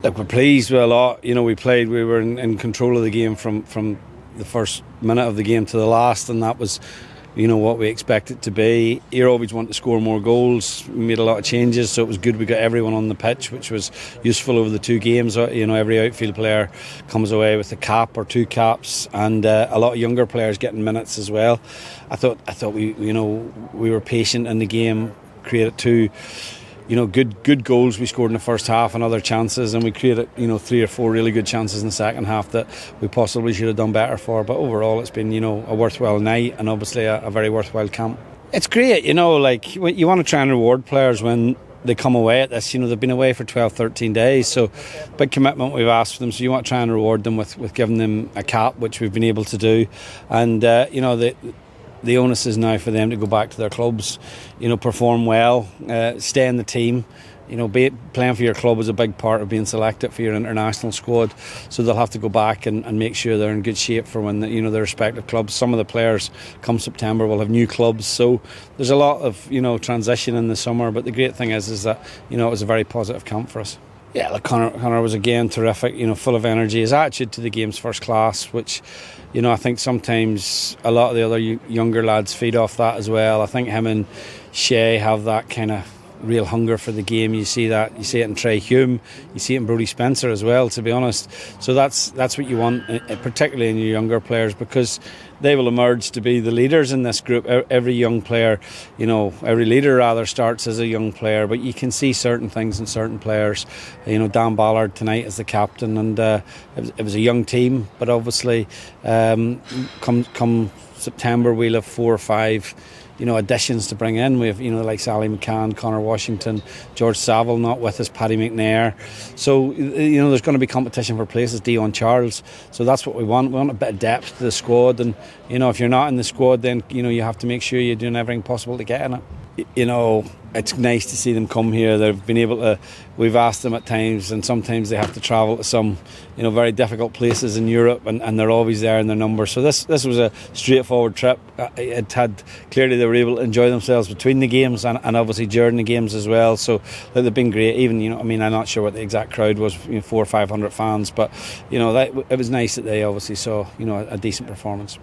Look, we're pleased with a lot. We were in control of the game from the first minute of the game to the last, and that was, what we expected to be. You always want to score more goals. We made a lot of changes, so it was good we got everyone on the pitch, which was useful over the two games. Every outfield player comes away with a cap or two caps, and a lot of younger players getting minutes as well. I thought we were patient in the game, created two good goals we scored in the first half and other chances, and we created three or four really good chances in the second half that we possibly should have done better for. But overall it's been a worthwhile night, and obviously a very worthwhile camp. It's great, you want to try and reward players when they come away at this. They've been away for 12-13 days, so big commitment we've asked for them, so you want to try and reward them with giving them a cap, which we've been able to do. And the onus is now for them to go back to their clubs, perform well, stay in the team. Playing for your club is a big part of being selected for your international squad. So they'll have to go back and make sure they're in good shape for when their respective clubs. Some of the players come September will have new clubs. So there's a lot of transition in the summer. But the great thing is that it was a very positive camp for us. Yeah, look, Conor was again terrific, full of energy. His attitude to the game's first class, which, I think sometimes a lot of the other younger lads feed off that as well. I think him and Shea have that kind of real hunger for the game. You see it in Trey Hume, you see it in Brodie Spencer as well, to be honest. So that's what you want, particularly in your younger players, because they will emerge to be the leaders in this group. Every young player, every leader rather, starts as a young player, but you can see certain things in certain players. Dan Ballard tonight as the captain, and it was a young team, but obviously come September we'll have 4 or 5 additions to bring in. We have like Sally McCann, Connor Washington, George Saville not with us, Paddy McNair. So there's going to be competition for places. Dion Charles. So that's what we want. We want a bit of depth to the squad, and if you're not in the squad, then you have to make sure you're doing everything possible to get in it. It's nice to see them come here. They've been able to. We've asked them at times, and sometimes they have to travel to some very difficult places in Europe, and they're always there in their numbers. So this was a straightforward trip. Clearly they were able to enjoy themselves between the games and obviously during the games as well. So they've been great. Even I'm not sure what the exact crowd was, 400 or 500 fans, but it was nice that they obviously saw a decent performance.